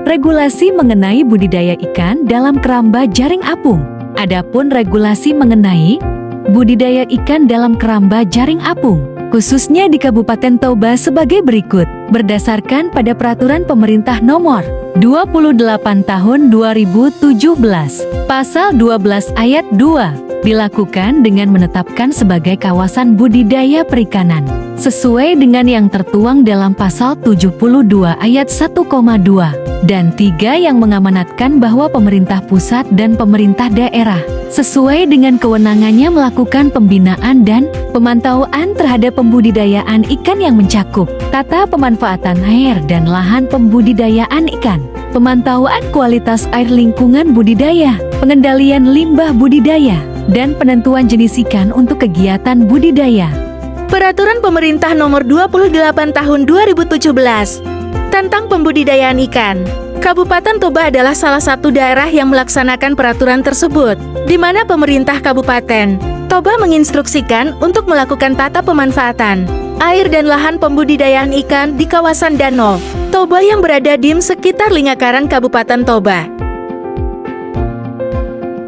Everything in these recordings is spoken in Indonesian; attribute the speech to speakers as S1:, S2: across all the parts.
S1: regulasi mengenai budidaya ikan dalam keramba jaring apung. Adapun regulasi mengenai budidaya ikan dalam keramba jaring apung, khususnya di Kabupaten Toba sebagai berikut. Berdasarkan pada Peraturan Pemerintah Nomor 28 Tahun 2017, Pasal 12 Ayat 2, dilakukan dengan menetapkan sebagai kawasan budidaya perikanan, sesuai dengan yang tertuang dalam Pasal 72 Ayat 1,2 dan 3 yang mengamanatkan bahwa pemerintah pusat dan pemerintah daerah, sesuai dengan kewenangannya melakukan pembinaan dan pemantauan terhadap pembudidayaan ikan yang mencakup tata pemanfaatan air dan lahan pembudidayaan ikan, pemantauan kualitas air lingkungan budidaya, pengendalian limbah budidaya, dan penentuan jenis ikan untuk kegiatan budidaya.
S2: Peraturan Pemerintah Nomor 28 Tahun 2017 tentang pembudidayaan ikan. Kabupaten Toba adalah salah satu daerah yang melaksanakan peraturan tersebut, di mana pemerintah Kabupaten Toba menginstruksikan untuk melakukan tata pemanfaatan air dan lahan pembudidayaan ikan di kawasan Danau Toba yang berada di sekitar lingkaran Kabupaten Toba.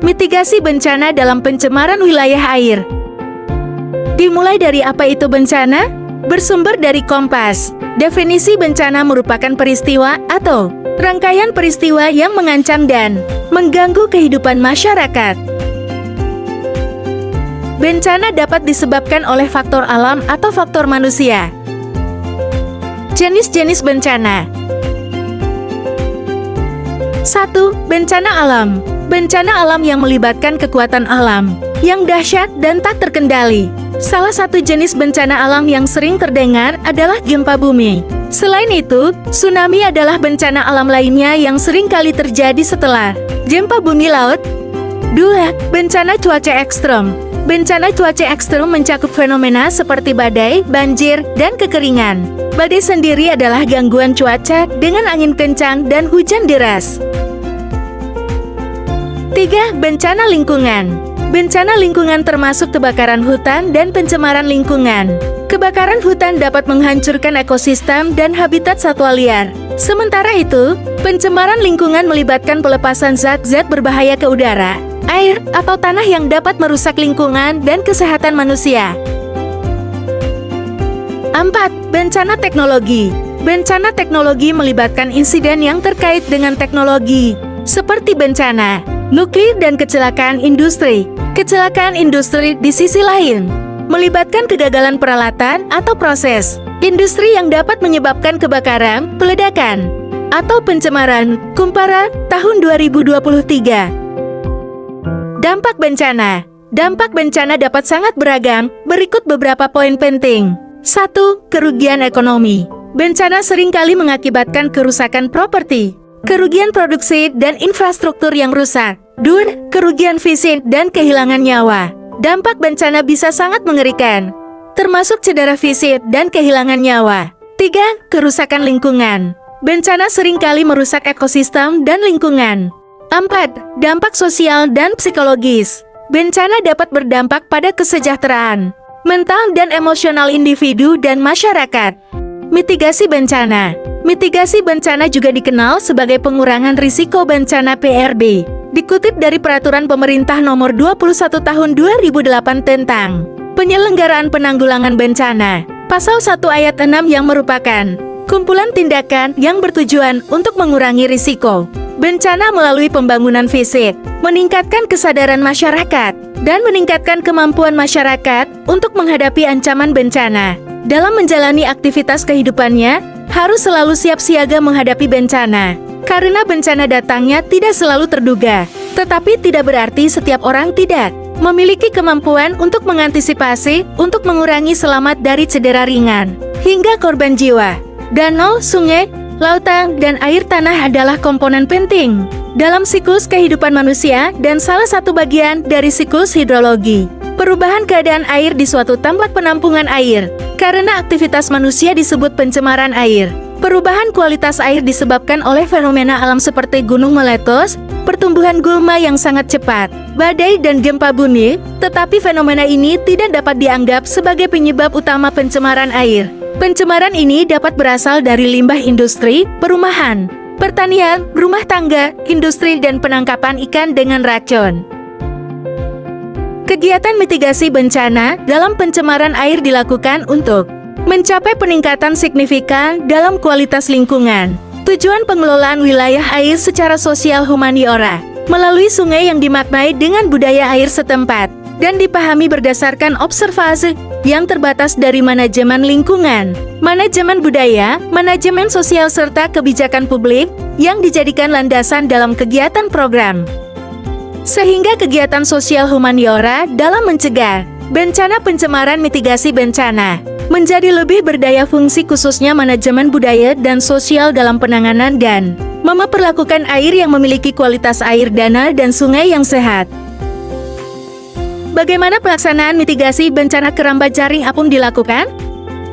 S2: Mitigasi bencana dalam pencemaran wilayah air. Dimulai dari apa itu bencana? Bersumber dari Kompas. Definisi bencana merupakan peristiwa atau rangkaian peristiwa yang mengancam dan mengganggu kehidupan masyarakat. Bencana dapat disebabkan oleh faktor alam atau faktor manusia. Jenis-jenis bencana. 1. Bencana alam. Bencana alam yang melibatkan kekuatan alam yang dahsyat dan tak terkendali. Salah satu jenis bencana alam yang sering terdengar adalah gempa bumi. Selain itu, tsunami adalah bencana alam lainnya yang sering kali terjadi setelah gempa bumi laut. 2. Bencana cuaca ekstrem. Bencana cuaca ekstrem mencakup fenomena seperti badai, banjir, dan kekeringan. Badai sendiri adalah gangguan cuaca dengan angin kencang dan hujan deras. 3. Bencana lingkungan. Bencana lingkungan termasuk kebakaran hutan dan pencemaran lingkungan. Kebakaran hutan dapat menghancurkan ekosistem dan habitat satwa liar. Sementara itu, pencemaran lingkungan melibatkan pelepasan zat-zat berbahaya ke udara, air, atau tanah yang dapat merusak lingkungan dan kesehatan manusia. 4. Bencana teknologi. Bencana teknologi melibatkan insiden yang terkait dengan teknologi, seperti bencana nuklir dan kecelakaan industri. Kecelakaan industri di sisi lain melibatkan kegagalan peralatan atau proses industri yang dapat menyebabkan kebakaran, peledakan, atau pencemaran. Kumparan tahun 2023. Dampak bencana. Dampak bencana dapat sangat beragam, berikut beberapa poin penting. 1. Kerugian ekonomi. Bencana seringkali mengakibatkan kerusakan properti, kerugian produksi dan infrastruktur yang rusak. 2. Kerugian fisik dan kehilangan nyawa. Dampak bencana bisa sangat mengerikan, termasuk cedera fisik dan kehilangan nyawa. 3. Kerusakan lingkungan. Bencana seringkali merusak ekosistem dan lingkungan. 4. Dampak sosial dan psikologis. Bencana dapat berdampak pada kesejahteraan mental dan emosional individu dan masyarakat. Mitigasi bencana. Mitigasi bencana juga dikenal sebagai pengurangan risiko bencana (PRB). Dikutip dari Peraturan Pemerintah Nomor 21 Tahun 2008 tentang Penyelenggaraan Penanggulangan Bencana, Pasal 1 Ayat 6 yang merupakan kumpulan tindakan yang bertujuan untuk mengurangi risiko bencana melalui pembangunan fisik, meningkatkan kesadaran masyarakat, dan meningkatkan kemampuan masyarakat untuk menghadapi ancaman bencana. Dalam menjalani aktivitas kehidupannya, harus selalu siap siaga menghadapi bencana. Karena bencana datangnya tidak selalu terduga, tetapi tidak berarti setiap orang tidak memiliki kemampuan untuk mengantisipasi, untuk mengurangi selamat dari cedera ringan, hingga korban jiwa. Danau, sungai, lautan, dan air tanah adalah komponen penting dalam siklus kehidupan manusia dan salah satu bagian dari siklus hidrologi. Perubahan keadaan air di suatu tempat penampungan air karena aktivitas manusia disebut pencemaran air. Perubahan kualitas air disebabkan oleh fenomena alam seperti gunung meletus, pertumbuhan gulma yang sangat cepat, badai dan gempa bumi, tetapi fenomena ini tidak dapat dianggap sebagai penyebab utama pencemaran air. Pencemaran ini dapat berasal dari limbah industri, perumahan, pertanian, rumah tangga, industri dan penangkapan ikan dengan racun. Kegiatan mitigasi bencana dalam pencemaran air dilakukan untuk mencapai peningkatan signifikan dalam kualitas lingkungan. Tujuan pengelolaan wilayah air secara sosial humaniora melalui sungai yang dimaknai dengan budaya air setempat dan dipahami berdasarkan observasi yang terbatas dari manajemen lingkungan, manajemen budaya, manajemen sosial serta kebijakan publik yang dijadikan landasan dalam kegiatan program. Sehingga kegiatan sosial humaniora dalam mencegah bencana pencemaran mitigasi bencana menjadi lebih berdaya fungsi khususnya manajemen budaya dan sosial dalam penanganan dan memperlakukan air yang memiliki kualitas air danau dan sungai yang sehat. Bagaimana pelaksanaan mitigasi bencana kerambat jaring apung dilakukan?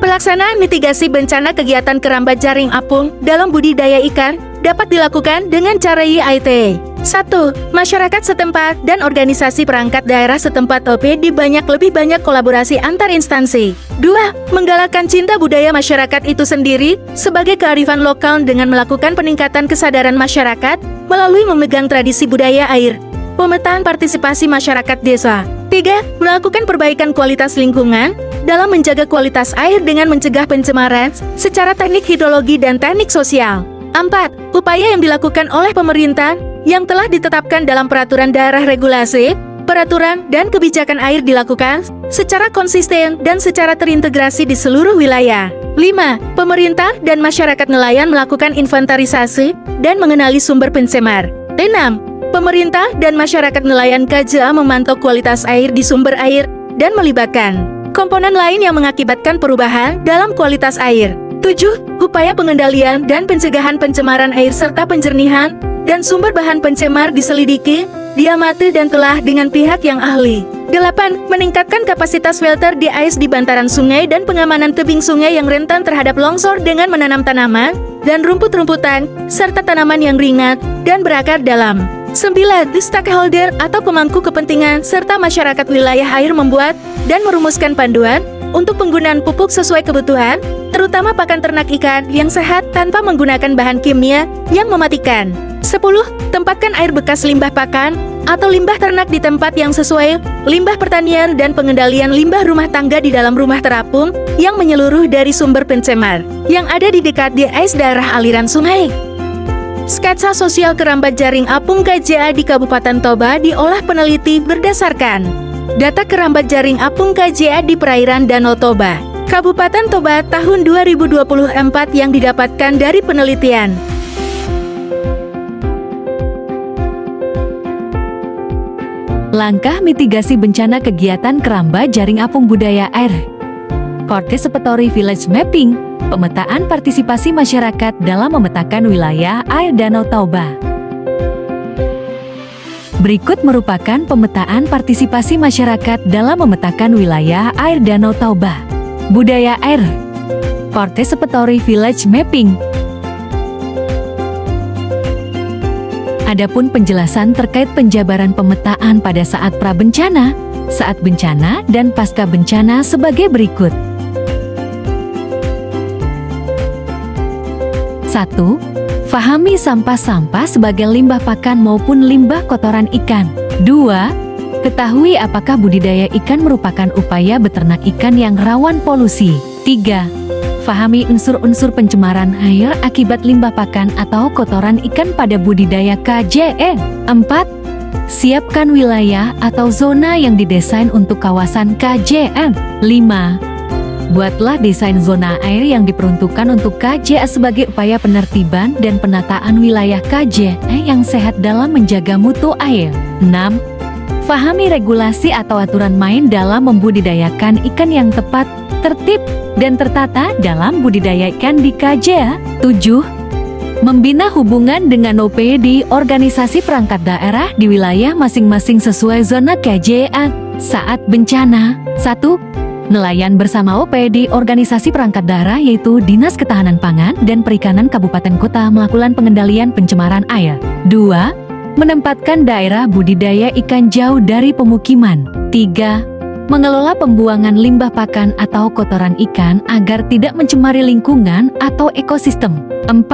S2: Pelaksanaan mitigasi bencana kegiatan kerambat jaring apung dalam budidaya ikan dapat dilakukan dengan cara YIT. 1. Masyarakat setempat dan organisasi perangkat daerah setempat lebih banyak kolaborasi antar instansi. 2. Menggalakkan cinta budaya masyarakat itu sendiri sebagai kearifan lokal dengan melakukan peningkatan kesadaran masyarakat melalui memegang tradisi budaya air. Pemetaan partisipasi masyarakat desa. 3. Melakukan perbaikan kualitas lingkungan dalam menjaga kualitas air dengan mencegah pencemaran secara teknik hidrologi dan teknik sosial. 4. Upaya yang dilakukan oleh pemerintah yang telah ditetapkan dalam peraturan daerah regulasi, peraturan, dan kebijakan air dilakukan secara konsisten dan secara terintegrasi di seluruh wilayah. 5. Pemerintah dan masyarakat nelayan melakukan inventarisasi dan mengenali sumber pencemar. 6. Pemerintah dan masyarakat nelayan KJA memantau kualitas air di sumber air dan melibatkan komponen lain yang mengakibatkan perubahan dalam kualitas air. 7. Upaya pengendalian dan pencegahan pencemaran air serta penjernihan dan sumber bahan pencemar diselidiki, diamati dan telah dengan pihak yang ahli. 8. Meningkatkan kapasitas filter di ais di bantaran sungai dan pengamanan tebing sungai yang rentan terhadap longsor dengan menanam tanaman dan rumput-rumputan serta tanaman yang ringan dan berakar dalam. 9. Stakeholder atau pemangku kepentingan serta masyarakat wilayah air membuat dan merumuskan panduan untuk penggunaan pupuk sesuai kebutuhan, terutama pakan ternak ikan yang sehat tanpa menggunakan bahan kimia yang mematikan. 10. Tempatkan air bekas limbah pakan atau limbah ternak di tempat yang sesuai, limbah pertanian dan pengendalian limbah rumah tangga di dalam rumah terapung yang menyeluruh dari sumber pencemar yang ada di dekat di ais daerah aliran sungai. Sketsa sosial kerambat jaring apung KJA di Kabupaten Toba diolah peneliti berdasarkan data kerambat jaring apung KJA di perairan Danau Toba, Kabupaten Toba tahun 2024 yang didapatkan dari penelitian.
S1: Langkah mitigasi bencana kegiatan kerambat jaring apung budaya air. Participatory Village Mapping, pemetaan partisipasi masyarakat dalam memetakan wilayah air Danau Toba. Berikut merupakan pemetaan partisipasi masyarakat dalam memetakan wilayah air Danau Toba. Budaya air. Participatory Village Mapping. Adapun penjelasan terkait penjabaran pemetaan pada saat prabencana, saat bencana, dan pasca bencana sebagai berikut. 1. Fahami sampah-sampah sebagai limbah pakan maupun limbah kotoran ikan. 2. Ketahui apakah budidaya ikan merupakan upaya beternak ikan yang rawan polusi. 3. Fahami unsur-unsur pencemaran air akibat limbah pakan atau kotoran ikan pada budidaya KJE. 4. Siapkan wilayah atau zona yang didesain untuk kawasan KJE. 5. Buatlah desain zona air yang diperuntukkan untuk KJA sebagai upaya penertiban dan penataan wilayah KJA yang sehat dalam menjaga mutu air. 6. Fahami regulasi atau aturan main dalam membudidayakan ikan yang tepat, tertib, dan tertata dalam budidaya ikan di KJA. 7. Membina hubungan dengan OPD organisasi perangkat daerah di wilayah masing-masing sesuai zona KJA saat bencana. 1. Nelayan bersama OPD organisasi perangkat daerah yaitu Dinas Ketahanan Pangan dan Perikanan Kabupaten Kota melakukan pengendalian pencemaran air. 2. Menempatkan daerah budidaya ikan jauh dari pemukiman. 3. Mengelola pembuangan limbah pakan atau kotoran ikan agar tidak mencemari lingkungan atau ekosistem. 4.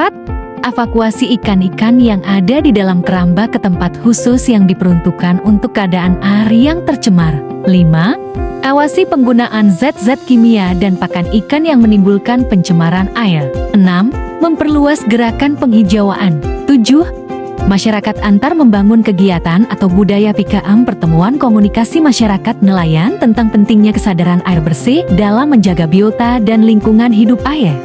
S1: mengevakuasi ikan-ikan yang ada di dalam keramba ke tempat khusus yang diperuntukkan untuk keadaan air yang tercemar. 5. Awasi penggunaan zat-zat kimia dan pakan ikan yang menimbulkan pencemaran air. 6. Memperluas gerakan penghijauan. 7. Masyarakat antar membangun kegiatan atau budaya PKM pertemuan komunikasi masyarakat nelayan tentang pentingnya kesadaran air bersih dalam menjaga biota dan lingkungan hidup air.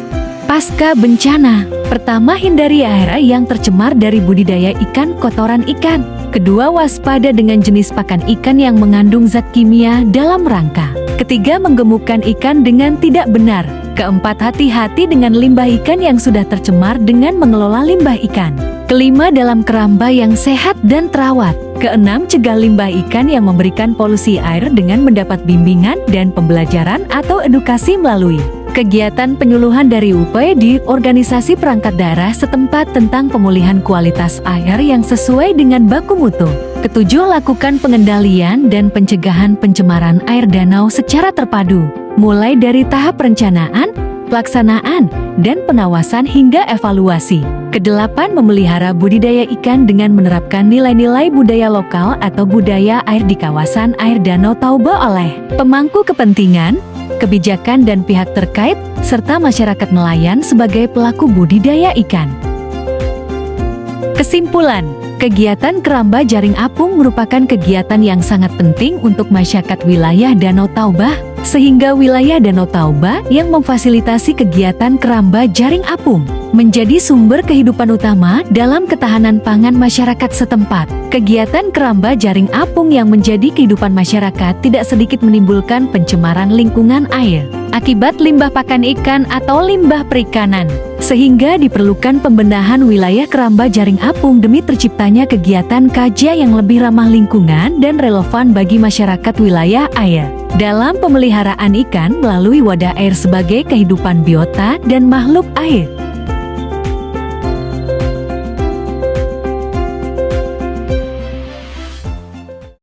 S1: Pasca bencana, pertama hindari air yang tercemar dari budidaya ikan kotoran ikan. Kedua, waspada dengan jenis pakan ikan yang mengandung zat kimia dalam rangka. Ketiga, menggemukkan ikan dengan tidak benar. Keempat, hati-hati dengan limbah ikan yang sudah tercemar dengan mengelola limbah ikan. Kelima, dalam keramba yang sehat dan terawat. Keenam, cegah limbah ikan yang memberikan polusi air dengan mendapat bimbingan dan pembelajaran atau edukasi melalui kegiatan penyuluhan dari UP di organisasi perangkat daerah setempat tentang pemulihan kualitas air yang sesuai dengan baku mutu. Ketujuh, lakukan pengendalian dan pencegahan pencemaran air danau secara terpadu, mulai dari tahap perencanaan, pelaksanaan, dan pengawasan hingga evaluasi. Kedelapan, memelihara budidaya ikan dengan menerapkan nilai-nilai budaya lokal atau budaya air di kawasan air Danau Toba oleh pemangku kepentingan, kebijakan dan pihak terkait, serta masyarakat nelayan sebagai pelaku budidaya ikan. Kesimpulan, kegiatan keramba jaring apung merupakan kegiatan yang sangat penting untuk masyarakat wilayah Danau Toba, sehingga wilayah Danau Toba yang memfasilitasi kegiatan keramba jaring apung menjadi sumber kehidupan utama dalam ketahanan pangan masyarakat setempat. Kegiatan keramba jaring apung yang menjadi kehidupan masyarakat tidak sedikit menimbulkan pencemaran lingkungan air akibat limbah pakan ikan atau limbah perikanan, sehingga diperlukan pembenahan wilayah keramba jaring apung demi terciptanya kegiatan KJ yang lebih ramah lingkungan dan relevan bagi masyarakat wilayah air. Dalam pemeliharaan ikan melalui wadah air sebagai kehidupan biota dan makhluk air.